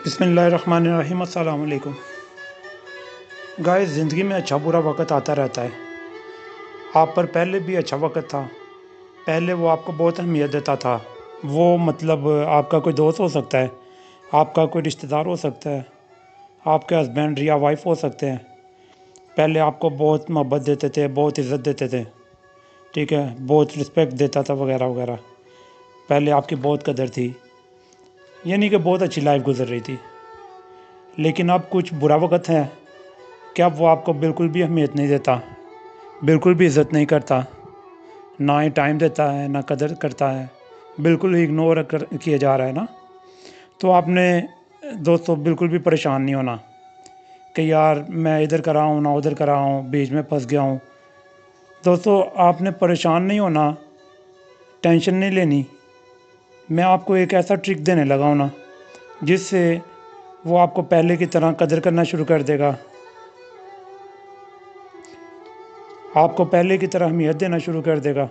बिस्मिल्लाहिर्रहमानिर्रहीम। अस्सलाम वालेकुम गाइस। ज़िंदगी में अच्छा बुरा वक़्त आता रहता है। आप पर पहले भी अच्छा वक़्त था। पहले वो आपको बहुत अहमियत देता था। वो मतलब आपका कोई दोस्त हो सकता है, आपका कोई रिश्तेदार हो सकता है, आपके हस्बैंड या वाइफ हो सकते हैं। पहले आपको बहुत मोहब्बत देते थे, बहुत इज़्ज़त देते थे, ठीक है, बहुत रिस्पेक्ट देता था वगैरह वगैरह। पहले आपकी बहुत कदर थी, यानी कि बहुत अच्छी लाइफ गुजर रही थी। लेकिन अब कुछ बुरा वक़्त है कि अब वो आपको बिल्कुल भी अहमियत नहीं देता, बिल्कुल भी इज़्ज़त नहीं करता, ना ही टाइम देता है, ना कदर करता है, बिल्कुल ही इग्नोर किया जा रहा है ना। तो आपने दोस्तों बिल्कुल भी परेशान नहीं होना कि यार मैं इधर कर रहा हूँ ना उधर कर रहा हूँ, बीच में फंस गया हूँ। दोस्तों आपने परेशान नहीं होना, टेंशन नहीं लेनी। मैं आपको एक ऐसा ट्रिक देने लगा हूँ ना, जिससे वो आपको पहले की तरह कदर करना शुरू कर देगा, आपको पहले की तरह अहमियत देना शुरू कर देगा।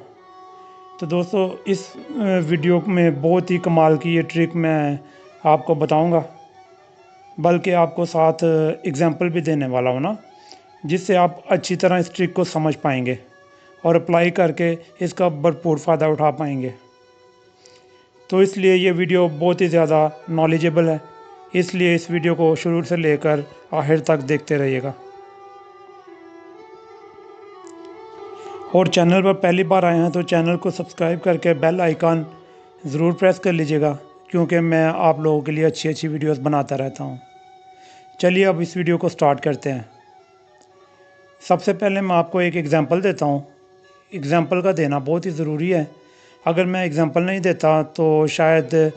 तो दोस्तों इस वीडियो में बहुत ही कमाल की ये ट्रिक मैं आपको बताऊंगा, बल्कि आपको साथ एग्जांपल भी देने वाला हूँ ना, जिससे आप अच्छी तरह इस ट्रिक को समझ पाएंगे और अप्लाई करके इसका भरपूर फ़ायदा उठा पाएंगे। तो इसलिए ये वीडियो बहुत ही ज़्यादा नॉलेजेबल है, इसलिए इस वीडियो को शुरू से लेकर आखिर तक देखते रहिएगा। और चैनल पर पहली बार आए हैं तो चैनल को सब्सक्राइब करके बेल आइकन ज़रूर प्रेस कर लीजिएगा, क्योंकि मैं आप लोगों के लिए अच्छी अच्छी वीडियोस बनाता रहता हूं। चलिए अब इस वीडियो को स्टार्ट करते हैं। सबसे पहले मैं आपको एक एग्जांपल देता हूं। एग्जांपल का देना बहुत ही ज़रूरी है। अगर मैं एग्जांपल नहीं देता तो शायद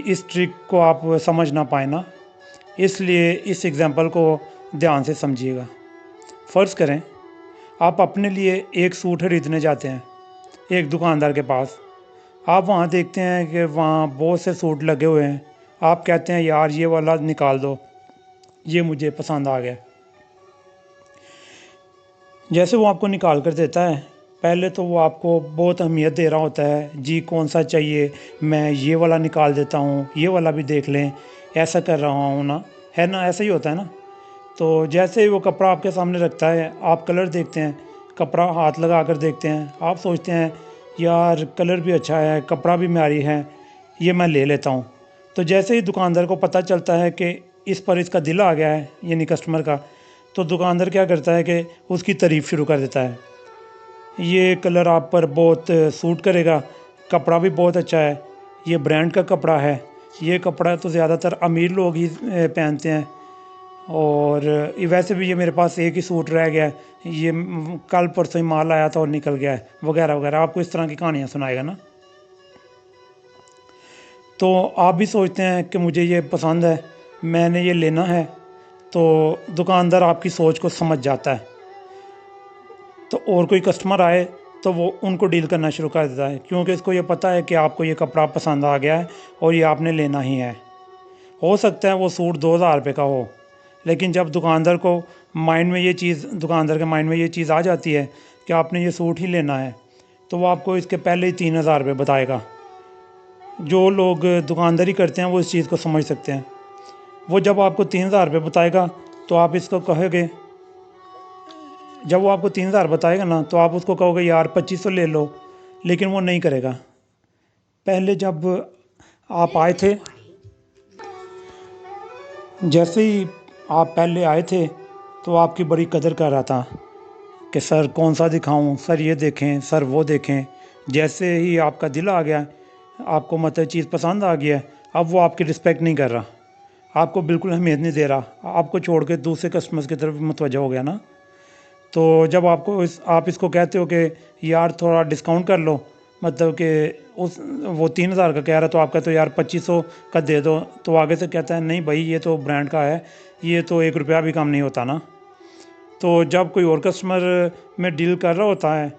इस ट्रिक को आप समझ ना पाए ना, इसलिए इस एग्जांपल को ध्यान से समझिएगा। फ़र्ज़ करें आप अपने लिए एक सूट खरीदने जाते हैं एक दुकानदार के पास। आप वहाँ देखते हैं कि वहाँ बहुत से सूट लगे हुए हैं। आप कहते हैं यार ये वाला निकाल दो, ये मुझे पसंद आ गया। जैसे वो आपको निकाल कर देता है, पहले तो वो आपको बहुत अहमियत दे रहा होता है, जी कौन सा चाहिए, मैं ये वाला निकाल देता हूँ, ये वाला भी देख लें, ऐसा कर रहा हूँ ना, है ना, ऐसा ही होता है ना। तो जैसे ही वो कपड़ा आपके सामने रखता है, आप कलर देखते हैं, कपड़ा हाथ लगा कर देखते हैं, आप सोचते हैं यार कलर भी अच्छा है, कपड़ा भी म्यारी है, ये मैं ले लेता हूँ। तो जैसे ही दुकानदार को पता चलता है कि इस पर इसका दिल आ गया है, यानी कस्टमर का, तो दुकानदार क्या करता है कि उसकी तारीफ़ शुरू कर देता है। ये कलर आप पर बहुत सूट करेगा, कपड़ा भी बहुत अच्छा है, ये ब्रांड का कपड़ा है, ये कपड़ा तो ज़्यादातर अमीर लोग ही पहनते हैं, और वैसे भी ये मेरे पास एक ही सूट रह गया है, ये कल परसों ही माल आया था और निकल गया है, वगैरह वगैरह। आपको इस तरह की कहानियाँ सुनाएगा ना। तो आप भी सोचते हैं कि मुझे ये पसंद है, मैंने ये लेना है। तो दुकानदार आपकी सोच को समझ जाता है, तो और कोई कस्टमर आए तो वो उनको डील करना शुरू कर देता है, क्योंकि इसको ये पता है कि आपको ये कपड़ा पसंद आ गया है और ये आपने लेना ही है। हो सकता है वो सूट 2000 रुपये का हो, लेकिन जब दुकानदार को माइंड में ये चीज़ दुकानदार के माइंड में ये चीज़ आ जाती है कि आपने ये सूट ही लेना है, तो वो आपको इसके पहले ही 3000 रुपये बताएगा। जो लोग दुकानदारी करते हैं वो इस चीज़ को समझ सकते हैं। वो जब आपको 3000 रुपये बताएगा तो आप इसको कहोगे, जब वो आपको 3000 बताएगा ना, तो आप उसको कहोगे यार 2500 ले लो, लेकिन वो नहीं करेगा। पहले जब आप आए थे, जैसे ही आप पहले आए थे तो आपकी बड़ी कदर कर रहा था कि सर कौन सा दिखाऊं, सर ये देखें, सर वो देखें। जैसे ही आपका दिल आ गया, आपको मतलब चीज़ पसंद आ गया, अब वो आपकी रिस्पेक्ट नहीं कर रहा, आपको बिल्कुल अहमियत नहीं दे रहा, आपको छोड़ के दूसरे कस्टमर्स की तरफ मुतवज्जह हो गया ना। तो जब आप इसको कहते हो कि यार थोड़ा डिस्काउंट कर लो, मतलब कि वो 3000 का कह रहा, तो आप कहते हो यार 2500 का दे दो, तो आगे से कहता है नहीं भाई ये तो ब्रांड का है, ये तो 1 रुपया भी कम नहीं होता ना। तो जब कोई और कस्टमर में डील कर रहा होता है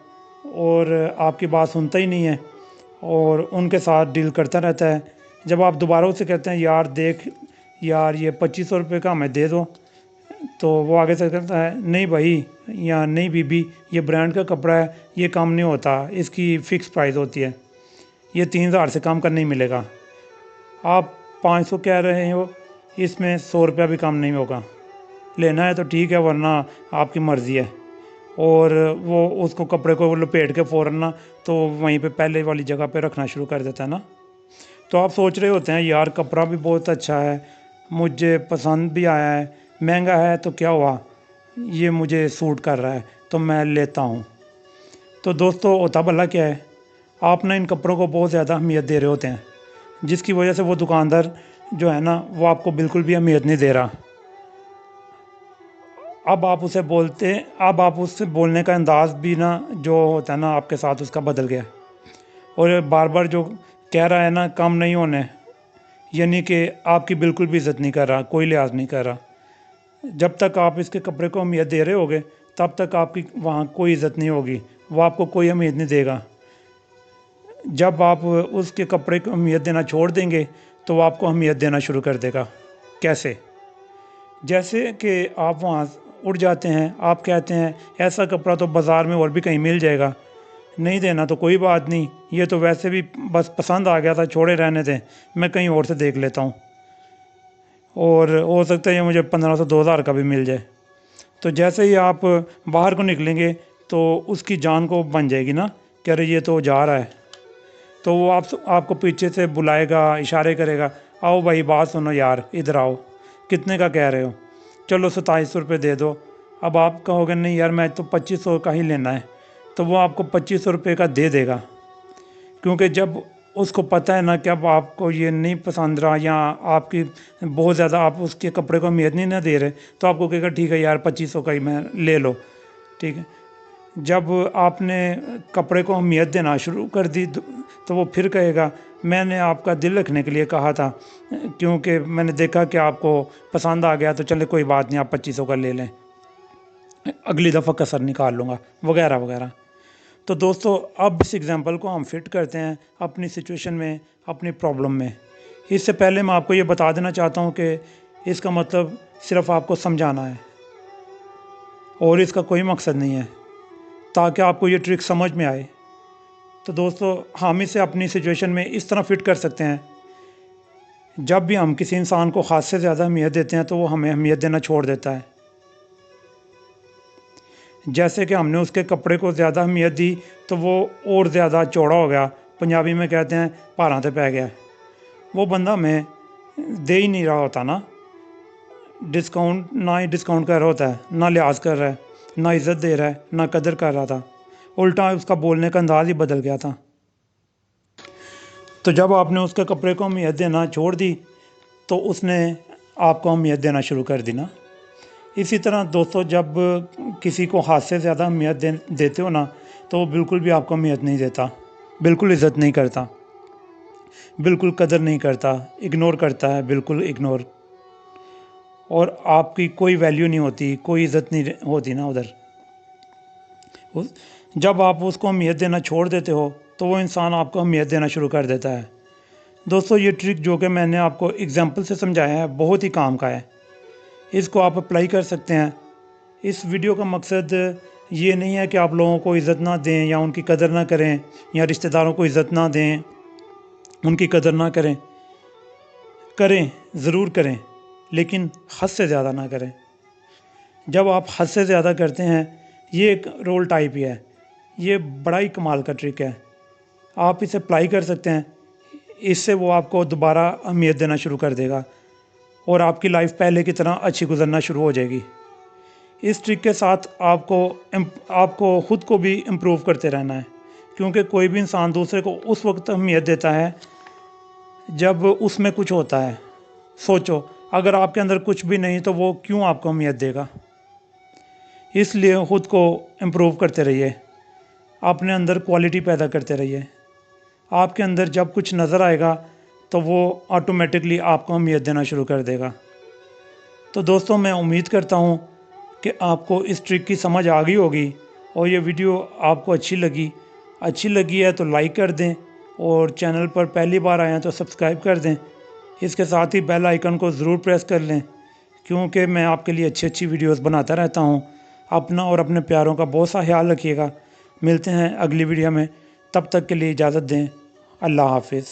और आपकी बात सुनता ही नहीं है और उनके साथ डील करता रहता है, जब आप दोबारा उससे कहते हैं यार देख यार ये 2500 रुपये का हमें दे दो, तो वो आगे से कहता है नहीं भाई या नहीं बीबी, ये ब्रांड का कपड़ा है, ये कम नहीं होता, इसकी फ़िक्स प्राइस होती है, ये 3000 से कम का नहीं मिलेगा। आप 500 कह रहे हो اس میں 100 روپیہ بھی کم نہیں ہوگا. لینا ہے تو ٹھیک ہے, ورنہ آپ کی مرضی ہے. اور وہ اس کو کپڑے کو لپیٹ کے فوراً نا تو وہیں پہ پہلے والی جگہ پہ رکھنا شروع کر دیتا ہے نا. تو آپ سوچ رہے ہوتے ہیں یار کپڑا بھی بہت اچھا ہے, مجھے پسند بھی آیا ہے, مہنگا ہے تو کیا ہوا, یہ مجھے سوٹ کر رہا ہے تو میں لیتا ہوں. تو دوستو ہوتا بھلا کیا ہے, آپ نا ان کپڑوں کو بہت زیادہ اہمیت دے رہے ہوتے ہیں, جس کی وجہ سے وہ دکاندار جو ہے نا وہ آپ کو بالکل بھی اہمیت نہیں دے رہا. اب آپ اس سے بولنے کا انداز بھی نا جو ہوتا ہے نا آپ کے ساتھ اس کا بدل گیا. اور بار بار جو کہہ رہا ہے نا کم نہیں ہونے, یعنی کہ آپ کی بالکل بھی عزت نہیں کر رہا, کوئی لحاظ نہیں کر رہا. جب تک آپ اس کے کپڑے کو اہمیت دے رہے ہوگے تب تک آپ کی وہاں کوئی عزت نہیں ہوگی, وہ آپ کو کوئی اہمیت نہیں دے گا. جب آپ اس کے کپڑے کو اہمیت دینا چھوڑ دیں گے تو وہ آپ کو اہمیت دینا شروع کر دے گا. کیسے؟ جیسے کہ آپ وہاں اٹھ جاتے ہیں, آپ کہتے ہیں ایسا کپڑا تو بازار میں اور بھی کہیں مل جائے گا, نہیں دینا تو کوئی بات نہیں, یہ تو ویسے بھی بس پسند آ گیا تھا, چھوڑے رہنے دیں, میں کہیں اور سے دیکھ لیتا ہوں, اور ہو سکتا ہے یہ مجھے 1500-2000 کا بھی مل جائے. تو جیسے ہی آپ باہر کو نکلیں گے تو اس کی جان کو بن جائے گی نا کہ ارے یہ تو جا رہا ہے. تو وہ آپ کو پیچھے سے بلائے گا, اشارے کرے گا, آؤ بھائی بات سنو یار, ادھر آؤ, کتنے کا کہہ رہے ہو, چلو 2700 روپے دے دو. اب آپ کہو گے نہیں یار میں تو 2500 کا ہی لینا ہے, تو وہ آپ کو 2500 روپے کا دے دے گا. کیونکہ جب اس کو پتہ ہے نا کہ اب آپ کو یہ نہیں پسند رہا, یا آپ کی بہت زیادہ آپ اس کے کپڑے کو اہمیت نہیں نہ دے رہے, تو آپ کو کہے گا ٹھیک ہے یار 2500 کا ہی میں لے لو. ٹھیک ہے, جب آپ نے کپڑے کو اہمیت دینا شروع کر دی تو وہ پھر کہے گا میں نے آپ کا دل رکھنے کے لیے کہا تھا, کیونکہ میں نے دیکھا کہ آپ کو پسند آ گیا, تو چلے کوئی بات نہیں آپ 2500 کا لے لیں, اگلی دفعہ کسر نکال لوں گا, وغیرہ وغیرہ. تو دوستو اب اس ایگزامپل کو ہم فٹ کرتے ہیں اپنی سچویشن میں, اپنی پرابلم میں. اس سے پہلے میں آپ کو یہ بتا دینا چاہتا ہوں کہ اس کا مطلب صرف آپ کو سمجھانا ہے, اور اس کا کوئی مقصد نہیں ہے, تاکہ آپ کو یہ ٹرک سمجھ میں آئے. تو دوستو ہم اسے اپنی سچویشن میں اس طرح فٹ کر سکتے ہیں, جب بھی ہم کسی انسان کو حد سے زیادہ اہمیت دیتے ہیں تو وہ ہمیں اہمیت دینا چھوڑ دیتا ہے. جیسے کہ ہم نے اس کے کپڑے کو زیادہ اہمیت دی تو وہ اور زیادہ چوڑا ہو گیا, پنجابی میں کہتے ہیں پاراں تے پے گیا. وہ بندہ ہمیں دے ہی نہیں رہا ہوتا نا, ڈسکاؤنٹ نہ ہی ڈسکاؤنٹ کر رہا ہوتا ہے, نہ لحاظ کر رہا ہے, نہ عزت دے رہا ہے, نہ قدر کر رہا تھا, الٹا اس کا بولنے کا انداز ہی بدل گیا تھا. تو جب آپ نے اس کے کپڑے کو اہمیت دینا چھوڑ دی تو اس نے آپ کو اہمیت دینا شروع کر دی نا. اسی طرح دوستو جب کسی کو حد سے زیادہ اہمیت دیتے ہو نا تو وہ بالکل بھی آپ کو اہمیت نہیں دیتا, بالکل عزت نہیں کرتا, بالکل قدر نہیں کرتا, اگنور کرتا ہے, بالکل اگنور, اور آپ کی کوئی ویلیو نہیں ہوتی, کوئی عزت نہیں ہوتی نا ادھر. جب آپ اس کو اہمیت دینا چھوڑ دیتے ہو تو وہ انسان آپ کو اہمیت دینا شروع کر دیتا ہے. دوستو یہ ٹرک جو کہ میں نے آپ کو اگزامپل سے سمجھایا ہے بہت ہی کام کا ہے, اس کو آپ اپلائی کر سکتے ہیں. اس ویڈیو کا مقصد یہ نہیں ہے کہ آپ لوگوں کو عزت نہ دیں یا ان کی قدر نہ کریں, یا رشتہ داروں کو عزت نہ دیں, ان کی قدر نہ کریں. کریں, ضرور کریں, لیکن حد سے زیادہ نہ کریں. جب آپ حد سے زیادہ کرتے ہیں, یہ ایک رول ٹائپ ہی ہے, یہ بڑا ہی کمال کا ٹرک ہے, آپ اسے اپلائی کر سکتے ہیں. اس سے وہ آپ کو دوبارہ اہمیت دینا شروع کر دے گا, اور آپ کی لائف پہلے کی طرح اچھی گزرنا شروع ہو جائے گی. اس ٹرک کے ساتھ آپ کو خود کو بھی امپروو کرتے رہنا ہے, کیونکہ کوئی بھی انسان دوسرے کو اس وقت اہمیت دیتا ہے جب اس میں کچھ ہوتا ہے. سوچو اگر آپ کے اندر کچھ بھی نہیں تو وہ کیوں آپ کو اہمیت دے گا. اس لیے خود کو امپروو کرتے رہیے, اپنے اندر کوالٹی پیدا کرتے رہیے. آپ کے اندر جب کچھ نظر آئے گا تو وہ آٹومیٹکلی آپ کو اہمیت دینا شروع کر دے گا. تو دوستوں میں امید کرتا ہوں کہ آپ کو اس ٹرک کی سمجھ آ گئی ہوگی, اور یہ ویڈیو آپ کو اچھی لگی ہے تو لائک کر دیں, اور چینل پر پہلی بار آئے ہیں تو سبسکرائب کر دیں. اس کے ساتھ ہی بیل آئیکن کو ضرور پریس کر لیں, کیونکہ میں آپ کے لیے اچھی ویڈیوز بناتا رہتا ہوں. اپنا اور اپنے پیاروں کا بہت سا خیال رکھیے گا. ملتے ہیں اگلی ویڈیو میں, تب تک کے لیے اجازت دیں. اللہ حافظ.